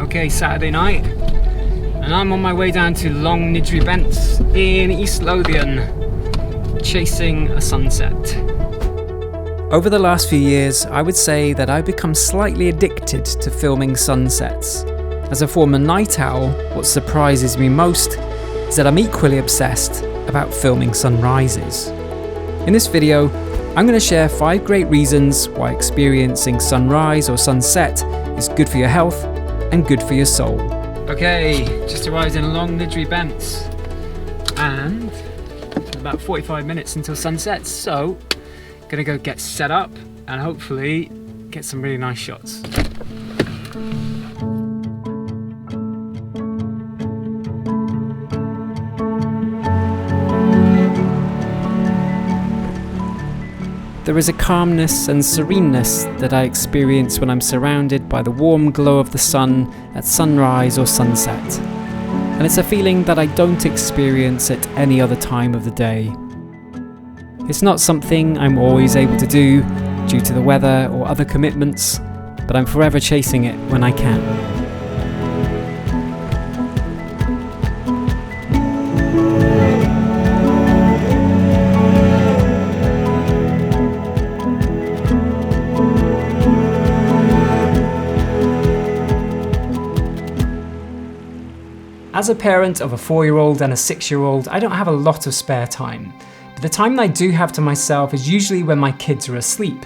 Okay, Saturday night, and I'm on my way down to Long Nidri Bents in East Lothian, chasing a sunset. Over the last few years, I would say that I've become slightly addicted to filming sunsets. As a former night owl, what surprises me most is that I'm equally obsessed about filming sunrises. In this video, I'm going to share 5 great reasons why experiencing sunrise or sunset is good for your health and good for your soul. Okay, just arrived in Long Nidri Bents and about 45 minutes until sunset, so gonna go get set up and hopefully get some really nice shots. There is a calmness and sereneness that I experience when I'm surrounded by the warm glow of the sun at sunrise or sunset. And it's a feeling that I don't experience at any other time of the day. It's not something I'm always able to do due to the weather or other commitments, but I'm forever chasing it when I can. As a parent of a 4-year-old and a 6-year-old, I don't have a lot of spare time. But the time that I do have to myself is usually when my kids are asleep.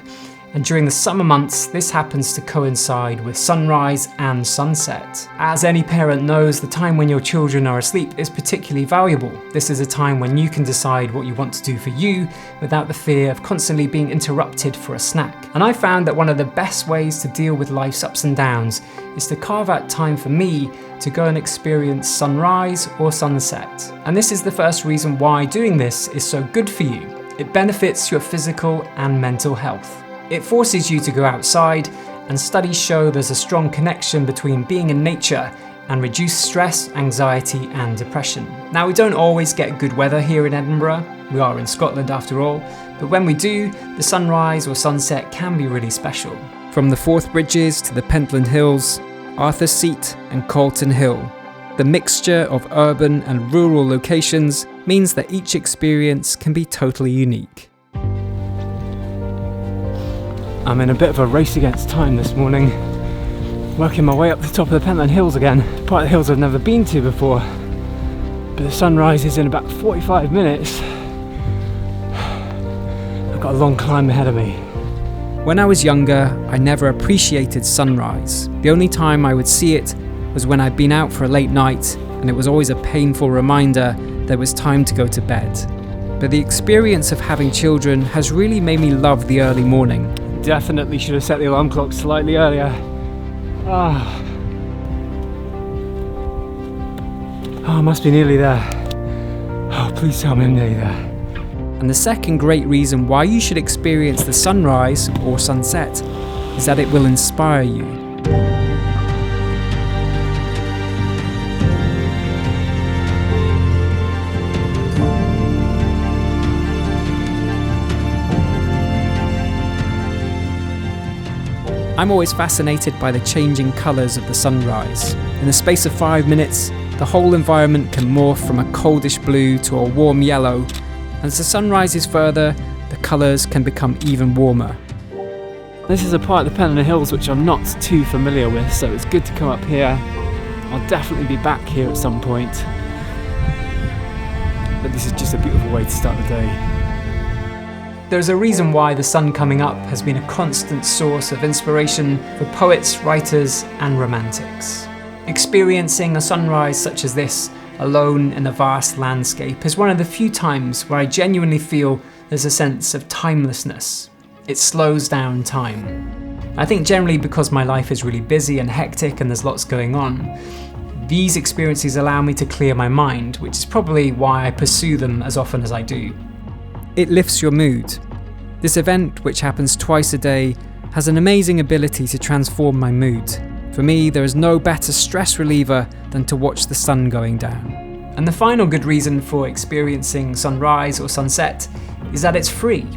And during the summer months, this happens to coincide with sunrise and sunset. As any parent knows, the time when your children are asleep is particularly valuable. This is a time when you can decide what you want to do for you without the fear of constantly being interrupted for a snack. And I found that one of the best ways to deal with life's ups and downs is to carve out time for me to go and experience sunrise or sunset. And this is the first reason why doing this is so good for you. It benefits your physical and mental health. It forces you to go outside, and studies show there's a strong connection between being in nature and reduced stress, anxiety and depression. Now, we don't always get good weather here in Edinburgh. We are in Scotland after all, but when we do, the sunrise or sunset can be really special. From the Forth Bridges to the Pentland Hills, Arthur's Seat and Calton Hill, the mixture of urban and rural locations means that each experience can be totally unique. I'm in a bit of a race against time this morning, working my way up the top of the Pentland Hills again, part of the hills I've never been to before, but the sunrise is in about 45 minutes. I've got a long climb ahead of me. When I was younger, I never appreciated sunrise. The only time I would see it was when I'd been out for a late night, and it was always a painful reminder that it was time to go to bed. But the experience of having children has really made me love the early morning. Definitely should have set the alarm clock slightly earlier. Oh, I must be nearly there. Oh, please tell me I'm nearly there. And the second great reason why you should experience the sunrise or sunset is that it will inspire you. I'm always fascinated by the changing colours of the sunrise. In the space of 5 minutes, the whole environment can morph from a coldish blue to a warm yellow, and as the sun rises further, the colours can become even warmer. This is a part of the Pentland Hills which I'm not too familiar with, so it's good to come up here. I'll definitely be back here at some point, but this is just a beautiful way to start the day. There's a reason why the sun coming up has been a constant source of inspiration for poets, writers, and romantics. Experiencing a sunrise such as this, alone in a vast landscape, is one of the few times where I genuinely feel there's a sense of timelessness. It slows down time. I think generally because my life is really busy and hectic and there's lots going on, these experiences allow me to clear my mind, which is probably why I pursue them as often as I do. It lifts your mood. This event, which happens twice a day, has an amazing ability to transform my mood. For me, there is no better stress reliever than to watch the sun going down. And the final good reason for experiencing sunrise or sunset is that it's free.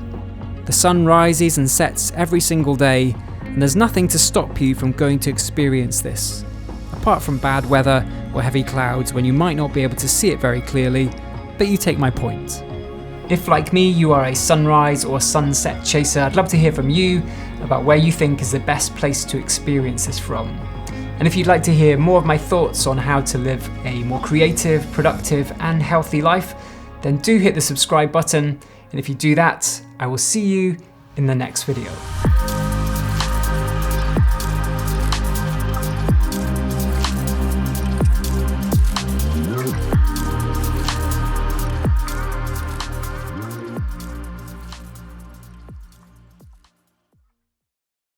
The sun rises and sets every single day, and there's nothing to stop you from going to experience this. apart from bad weather or heavy clouds when you might not be able to see it very clearly, but you take my point. If, like me, you are a sunrise or sunset chaser, I'd love to hear from you about where you think is the best place to experience this from. And if you'd like to hear more of my thoughts on how to live a more creative, productive, and healthy life, then do hit the subscribe button. And if you do that, I will see you in the next video.